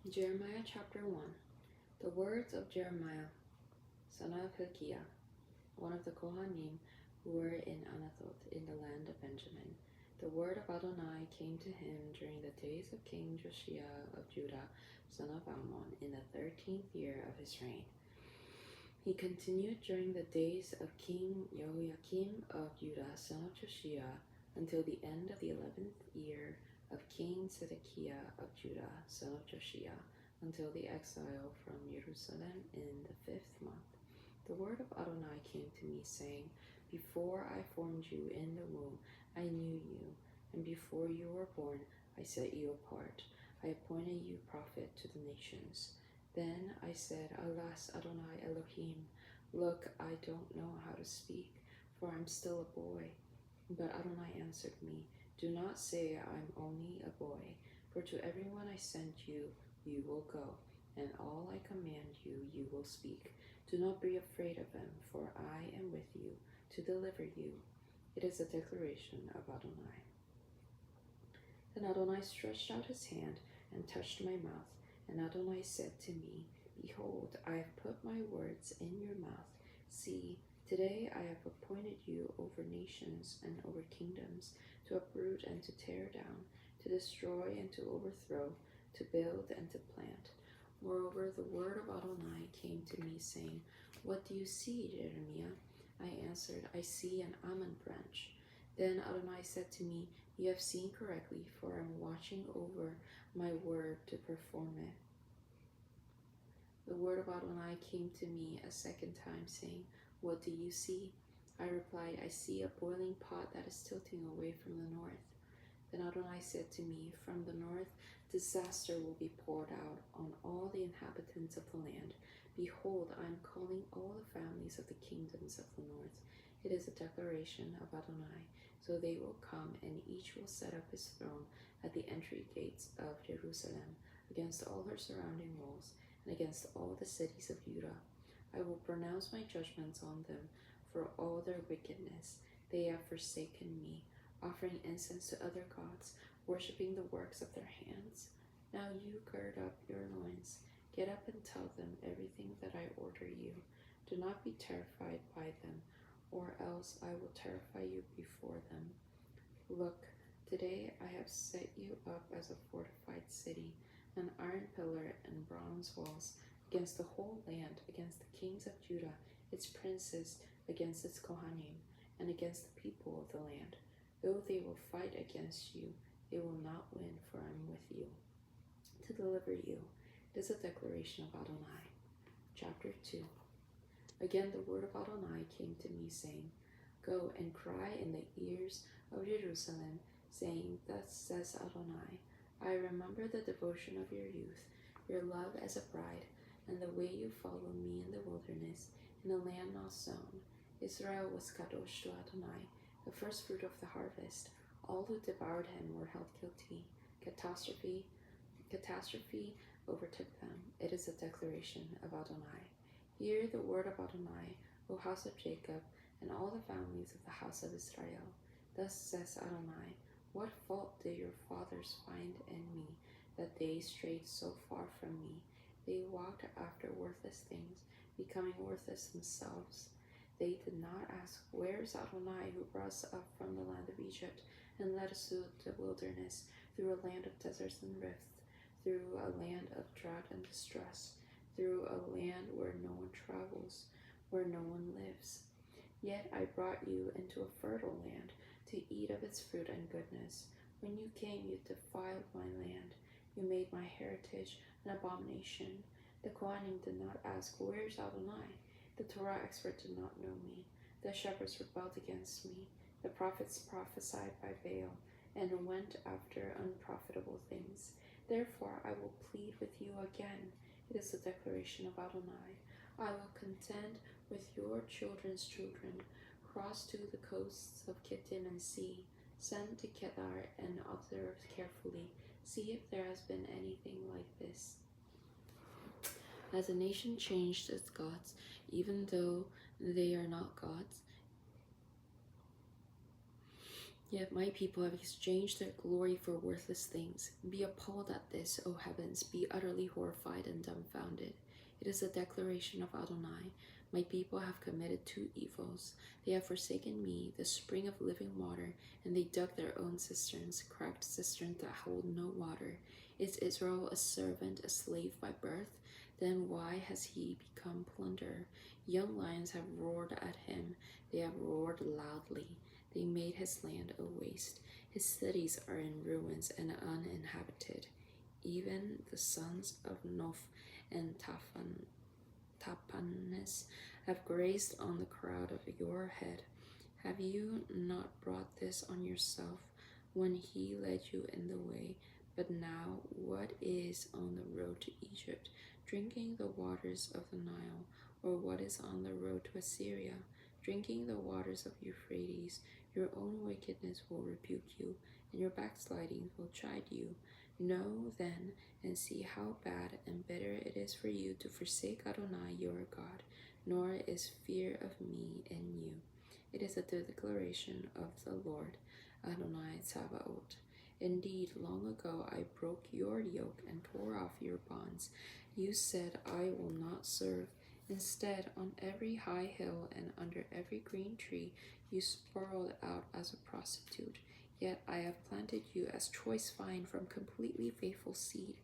Jeremiah chapter 1. The words of Jeremiah, son of Hilkiah, one of the Kohanim who were in Anathoth in the land of Benjamin. The word of Adonai came to him during the days of King Josiah of Judah, son of Ammon, in the 13th year of his reign. He continued during the days of King Joachim of Judah, son of Josiah, until the end of the 11th year of King Zedekiah of Judah, son of Josiah, until the exile from Jerusalem in the 5th month. The word of Adonai came to me, saying, Before I formed you in the womb, I knew you, and before you were born, I set you apart. I appointed you prophet to the nations. Then I said, Alas, Adonai Elohim, look, I don't know how to speak, for I'm still a boy. But Adonai answered me, Do not say I'm only a boy, for to everyone I send you, you will go, and all I command you, you will speak. Do not be afraid of them, for I am with you to deliver you. It is a declaration of Adonai. Then Adonai stretched out his hand and touched my mouth, and Adonai said to me, Behold, I have put my words in your mouth. See, today I have appointed you over nations and over kingdoms, to uproot and to tear down, to destroy and to overthrow, to build and to plant. Moreover, the word of Adonai came to me, saying, What do you see, Jeremiah? I answered, I see an almond branch. Then Adonai said to me, You have seen correctly, for I am watching over my word to perform it. The word of Adonai came to me a second time, saying, What do you see? I replied, I see a boiling pot that is tilting away from the north. Then Adonai said to me, From the north disaster will be poured out on all the inhabitants of the land. Behold, I am calling all the families of the kingdoms of the north. It is a declaration of Adonai. So they will come, and each will set up his throne at the entry gates of Jerusalem, against all her surrounding walls, and against all the cities of Judah. I will pronounce my judgments on them for all their wickedness. They have forsaken me, offering incense to other gods, worshipping the works of their hands. Now you gird up your loins, get up and tell them everything that I order you. Do not be terrified by them, or else I will terrify you before them. Look, today I have set you up as a fortified city, an iron pillar and bronze walls, against the whole land, against the kings of Judah, its princes, against its Kohanim, and against the people of the land. Though they will fight against you, they will not win, for I am with you to deliver you. It is a declaration of Adonai. Chapter 2. Again the word of Adonai came to me, saying, Go and cry in the ears of Jerusalem, saying, Thus says Adonai, I remember the devotion of your youth, your love as a bride, and the way you followed me in the wilderness, in a land not sown. Israel was kadosh to Adonai, the first fruit of the harvest. All who devoured him were held guilty. Catastrophe overtook them. It is a declaration of Adonai. Hear the word of Adonai, O house of Jacob, and all the families of the house of Israel. Thus says Adonai, What fault did your fathers find in me, that they strayed so far from me? They walked after worthless things, becoming worthless themselves. They did not ask, Where is Adonai, who brought us up from the land of Egypt, and led us through the wilderness, through a land of deserts and rifts, through a land of drought and distress, through a land where no one travels, where no one lives. Yet I brought you into a fertile land, to eat of its fruit and goodness. When you came, you defiled my land. You made my heritage an abomination. The Kohanim did not ask, Where is Adonai? The Torah expert did not know me. The shepherds rebelled against me. The prophets prophesied by Baal, and went after unprofitable things. Therefore I will plead with you again. It is the declaration of Adonai. I will contend with your children's children. Cross to the coasts of Kittim and see. Send to Kedar and observe carefully. See if there has been anything like this. Has a nation changed its gods, even though they are not gods? Yet my people have exchanged their glory for worthless things. Be appalled at this, O heavens, be utterly horrified and dumbfounded. It is a declaration of Adonai. My people have committed two evils. They have forsaken me, the spring of living water, and they dug their own cisterns, cracked cisterns that hold no water. Is Israel a servant, a slave by birth? Then why has he become plunder? Young lions have roared at him. They have roared loudly. They made his land a waste. His cities are in ruins and uninhabited. Even the sons of Noph and Tapanes have grazed on the crown of your head. Have you not brought this on yourself when he led you in the way? But now, what is on the road to Egypt, drinking the waters of the Nile, or what is on the road to Assyria, drinking the waters of Euphrates? Your own wickedness will rebuke you, and your backsliding will chide you. Know then and see how bad and bitter it is for you to forsake Adonai your God, nor is fear of me in you. It is a declaration of the Lord, Adonai Tsabaoth. Indeed, long ago I broke your yoke and tore off your bonds. You said, I will not serve. Instead, on every high hill and under every green tree, you sprawled out as a prostitute. Yet I have planted you as choice vine from completely faithful seed.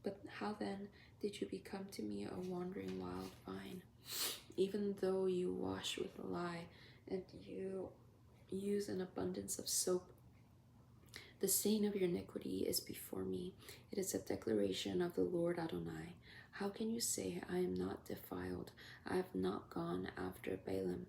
But how then did you become to me a wandering wild vine? Even though you wash with a lie and you use an abundance of soap, the stain of your iniquity is before me. It is a declaration of the Lord Adonai. How can you say, I am not defiled? I have not gone after Balaam.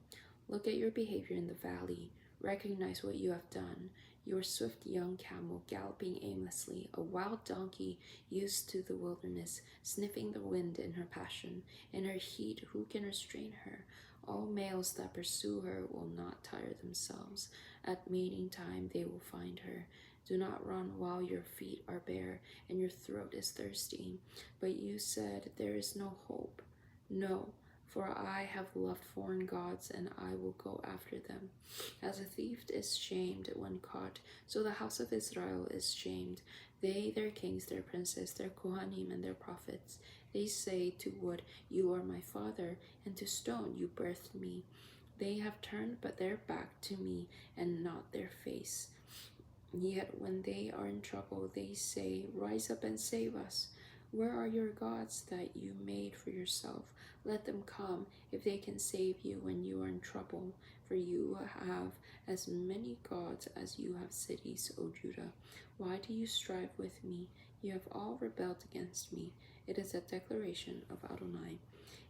Look at your behavior in the valley. Recognize what you have done. Your swift young camel galloping aimlessly, a wild donkey used to the wilderness, sniffing the wind in her passion. In her heat, who can restrain her? All males that pursue her will not tire themselves. At mating time, they will find her. Do not run while your feet are bare and your throat is thirsty. But you said, there is no hope. No, for I have loved foreign gods, and I will go after them. As a thief is shamed when caught, so the house of Israel is shamed. They, their kings, their princes, their Kohanim, and their prophets. They say to wood, you are my father, and to stone, you birthed me. They have turned but their back to me, and not their face. Yet when they are in trouble, they say, rise up and save us. Where are your gods that you made for yourself? Let them come, if they can save you when you are in trouble. For you have as many gods as you have cities, O Judah. Why do you strive with me? You have all rebelled against me. It is a declaration of Adonai.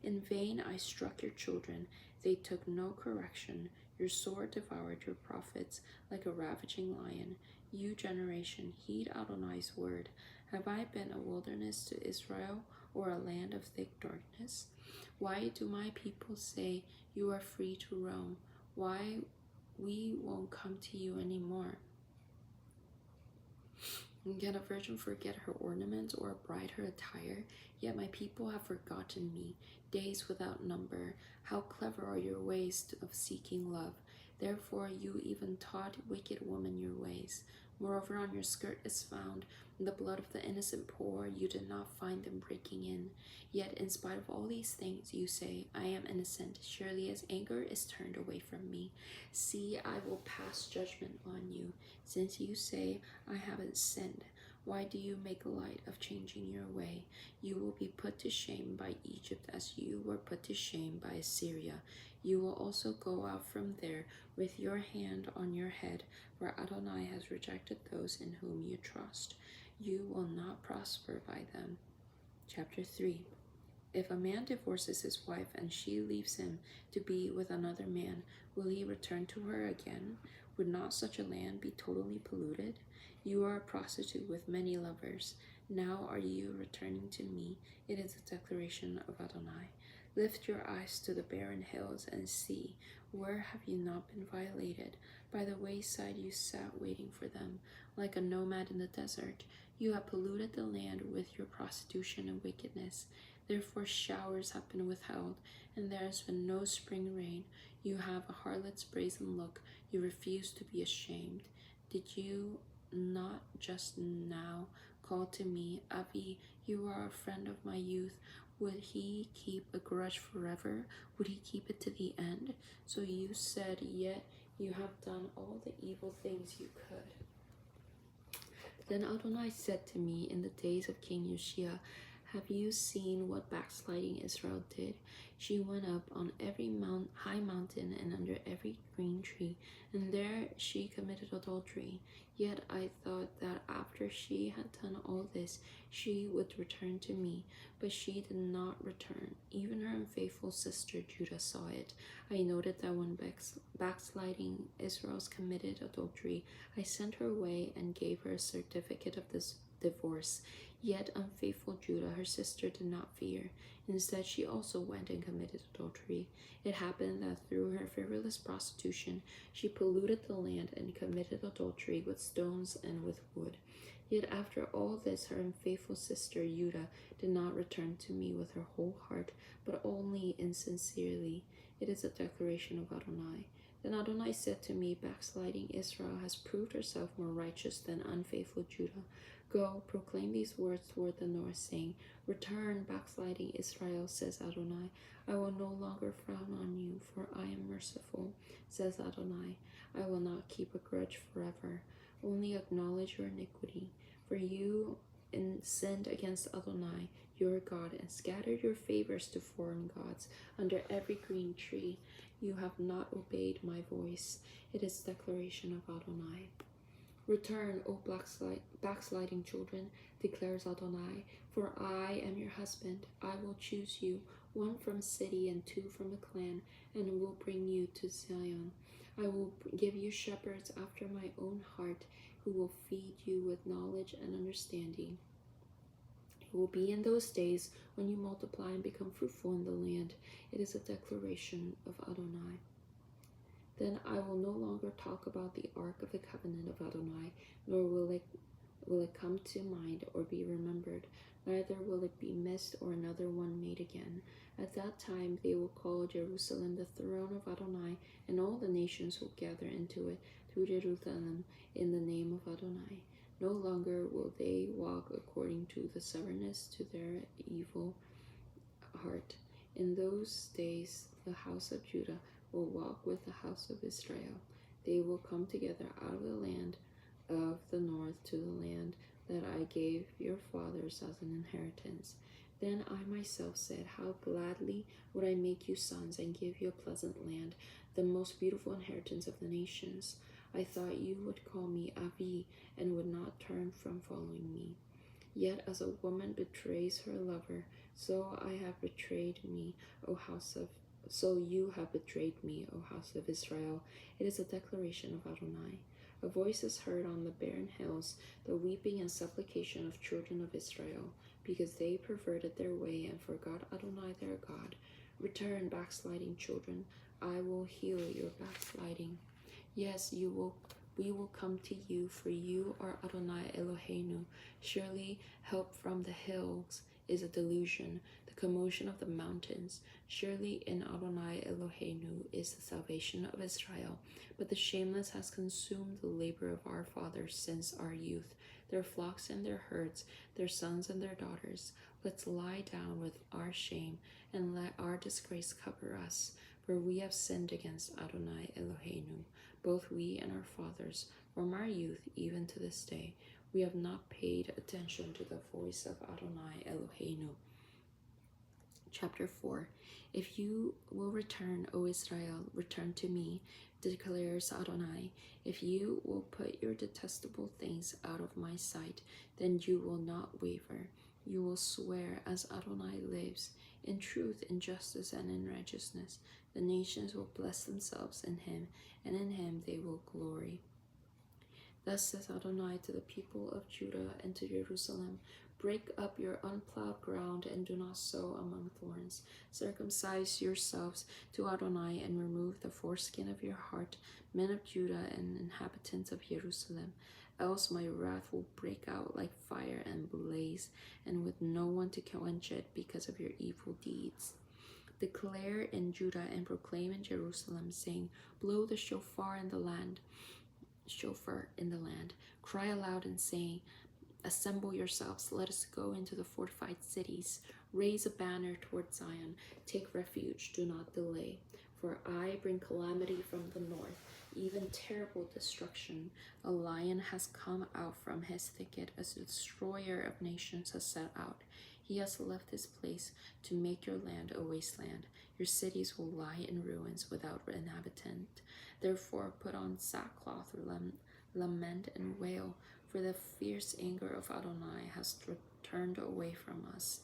In vain I struck your children. They took no correction. Your sword devoured your prophets like a ravaging lion. You generation, heed Adonai's word. Have I been a wilderness to Israel, or a land of thick darkness? Why do my people say, you are free to roam? Why we won't come to you anymore? Can a virgin forget her ornaments, or a bride her attire? Yet my people have forgotten me, days without number. How clever are your ways of seeking love. Therefore you even taught wicked woman your ways. Moreover, on your skirt is found the blood of the innocent poor. You did not find them breaking in. Yet in spite of all these things, you say, I am innocent. Surely his anger is turned away from me. See, I will pass judgment on you. Since you say, I haven't sinned, why do you make light of changing your way? You will be put to shame by Egypt as you were put to shame by Assyria. You will also go out from there with your hand on your head, for Adonai has rejected those in whom you trust. You will not prosper by them. Chapter 3. If a man divorces his wife and she leaves him to be with another man, will he return to her again? Would not such a land be totally polluted? You are a prostitute with many lovers. Now are you returning to me? It is a declaration of Adonai. Lift your eyes to the barren hills and see, where have you not been violated? By the wayside you sat waiting for them, like a nomad in the desert. You have polluted the land with your prostitution and wickedness. Therefore showers have been withheld, and there has been no spring rain. You have a harlot's brazen look. You refuse to be ashamed. Did you not just now call to me, Avi, you are a friend of my youth? Would he keep a grudge forever? Would he keep it to the end? So you said, yet you have done all the evil things you could. Then Adonai said to me in the days of King Uzziah, have you seen what backsliding Israel did? She went up on every high mountain and under every green tree, and there she committed adultery. Yet I thought that after she had done all this, she would return to me. But she did not return. Even her unfaithful sister Judah saw it. I noted that when backsliding Israel's committed adultery, I sent her away and gave her a certificate of this divorce. Yet unfaithful Judah, her sister, did not fear. Instead, she also went and committed adultery. It happened that through her frivolous prostitution, she polluted the land and committed adultery with stones and with wood. Yet after all this, her unfaithful sister Judah did not return to me with her whole heart, but only insincerely. It is a declaration of Adonai. Then Adonai said to me, backsliding Israel has proved herself more righteous than unfaithful Judah. Go, proclaim these words toward the north, saying, return, backsliding Israel, says Adonai. I will no longer frown on you, for I am merciful, says Adonai. I will not keep a grudge forever. Only acknowledge your iniquity, for you sinned against Adonai, your God, and scattered your favors to foreign gods under every green tree. You have not obeyed my voice. It is declaration of Adonai. Return, O backsliding children, declares Adonai, for I am your husband. I will choose you, one from city and two from a clan, and will bring you to Zion. I will give you shepherds after my own heart, who will feed you with knowledge and understanding. It will be in those days when you multiply and become fruitful in the land. It is a declaration of Adonai. Then I will no longer talk about the ark of the covenant of Adonai, nor will it come to mind or be remembered, neither will it be missed or another one made again. At that time they will call Jerusalem the throne of Adonai, and all the nations will gather into it through Jerusalem in the name of Adonai. No longer will they walk according to the stubbornness to their evil heart. In those days the house of Judah will walk with the house of Israel. They will come together out of the land of the north to the land that I gave your fathers as an inheritance. Then I myself said, how gladly would I make you sons and give you a pleasant land, the most beautiful inheritance of the nations. I thought you would call me Avi and would not turn from following me. Yet as a woman betrays her lover, so you have betrayed me, O house of Israel. It is a declaration of Adonai. A voice is heard on the barren hills, the weeping and supplication of children of Israel, because they perverted their way and forgot Adonai their God. Return, backsliding children, I will heal your backsliding. Yes, we will come to you, for you are Adonai Eloheinu. Surely help from the hills is a delusion, the commotion of the mountains. Surely in Adonai Eloheinu is the salvation of Israel. But the shameless has consumed the labor of our fathers since our youth, their flocks and their herds, their sons and their daughters. Let's lie down with our shame, and let our disgrace cover us, for we have sinned against Adonai Eloheinu, both we and our fathers, from our youth even to this day. We have not paid attention to the voice of Adonai Eloheinu. Chapter 4. If you will return, O Israel, return to me, declares Adonai. If you will put your detestable things out of my sight, then you will not waver. You will swear as Adonai lives, in truth, in justice, and in righteousness. The nations will bless themselves in him, and in him they will glory. Thus says Adonai to the people of Judah and to Jerusalem, break up your unplowed ground and do not sow among thorns. Circumcise yourselves to Adonai and remove the foreskin of your heart, men of Judah and inhabitants of Jerusalem. Else my wrath will break out like fire and blaze, and with no one to quench it because of your evil deeds. Declare in Judah and proclaim in Jerusalem, saying, blow the shofar in the land. shofar in the land. Cry aloud and say, assemble yourselves, let us go into the fortified cities. Raise a banner toward Zion, take refuge, do not delay. For I bring calamity from the north, even terrible destruction. A lion has come out from his thicket, as the destroyer of nations has set out. He has left his place to make your land a wasteland. Your cities will lie in ruins without inhabitant. Therefore put on sackcloth, lament and wail, for the fierce anger of Adonai has turned away from us,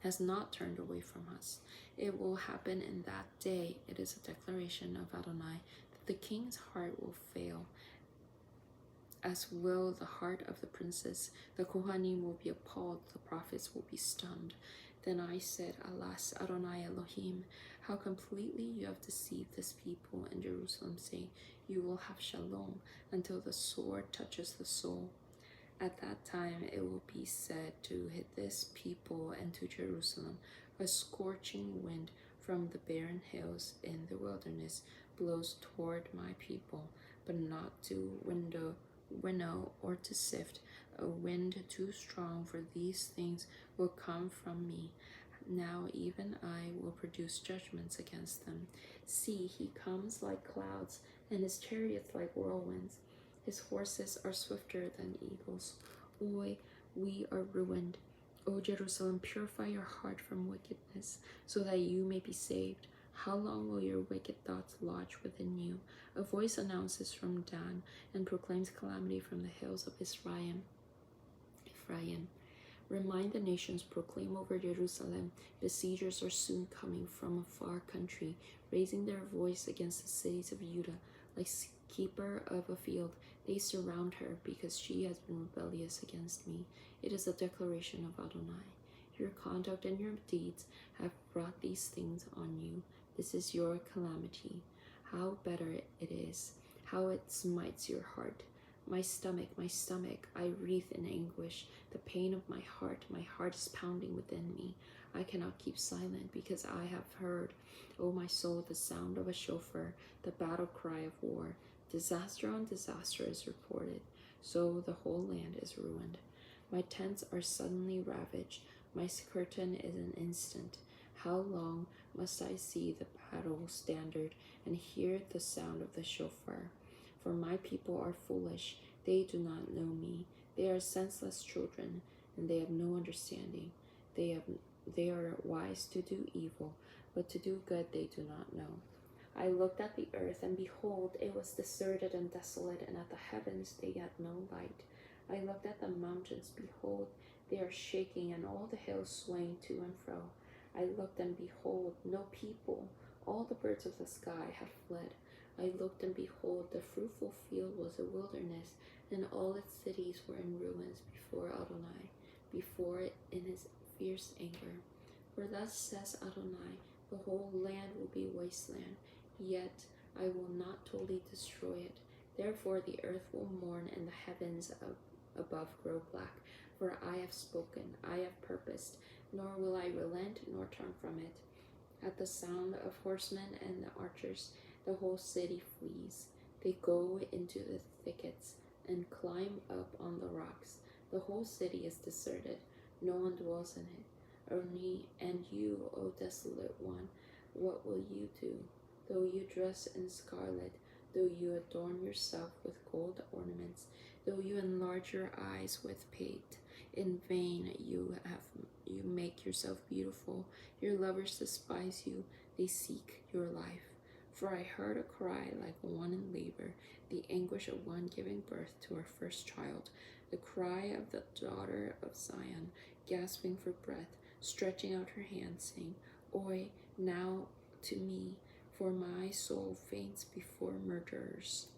has not turned away from us. It will happen in that day, it is a declaration of Adonai, that the king's heart will fail, as will the heart of the princes. The Kohanim will be appalled, the prophets will be stunned. Then I said, alas, Adonai Elohim, how completely you have deceived this people. And Jerusalem say, you will have shalom until the sword touches the soul. At that time it will be said to this people and to Jerusalem, a scorching wind from the barren hills in the wilderness blows toward my people, but not to winnow or to sift. A wind too strong for these things will come from me. Now even I will produce judgments against them. See, he comes like clouds, and his chariots like whirlwinds. His horses are swifter than eagles. Oi, we are ruined. O Jerusalem, purify your heart from wickedness, so that you may be saved. How long will your wicked thoughts lodge within you? A voice announces from Dan and proclaims calamity from the hills of Ephraim. Remind the nations, proclaim over Jerusalem. Besiegers are soon coming from a far country, raising their voice against the cities of Judah. Like keeper of a field, they surround her because she has been rebellious against me. It is a declaration of Adonai. Your conduct and your deeds have brought these things on you. This is your calamity. How bitter it is, how it smites your heart. My stomach, I writhe in anguish. The pain of my heart is pounding within me. I cannot keep silent because I have heard, O my soul, the sound of a shofar, the battle cry of war. Disaster on disaster is reported, so the whole land is ruined. My tents are suddenly ravaged, my curtain is an instant. How long must I see the battle standard and hear the sound of the shofar? For my people are foolish, they do not know me. They are senseless children, and they have no understanding. They are wise to do evil, but to do good they do not know. I looked at the earth, and behold, it was deserted and desolate, and at the heavens they had no light. I looked at the mountains, behold, they are shaking, and all the hills swaying to and fro. I looked, and behold, no people. All the birds of the sky had fled. I looked, and behold, the fruitful field was a wilderness, and all its cities were in ruins before Adonai, before it in his fierce anger. For thus says Adonai, the whole land will be wasteland, yet I will not totally destroy it. Therefore the earth will mourn, and the heavens above grow black. For I have spoken, I have purposed, nor will I relent nor turn from it. At the sound of horsemen and the archers, the whole city flees. They go into the thickets and climb up on the rocks. The whole city is deserted, no one dwells in it. Only, and you, O desolate one, what will you do? Though you dress in scarlet, though you adorn yourself with gold ornaments, though you enlarge your eyes with paint, in vain you make yourself beautiful. Your lovers despise you, they seek your life. For I heard a cry like one in labor, the anguish of one giving birth to her first child, the cry of the daughter of Zion, gasping for breath, stretching out her hands, saying, Oi, now to me, for my soul faints before murderers.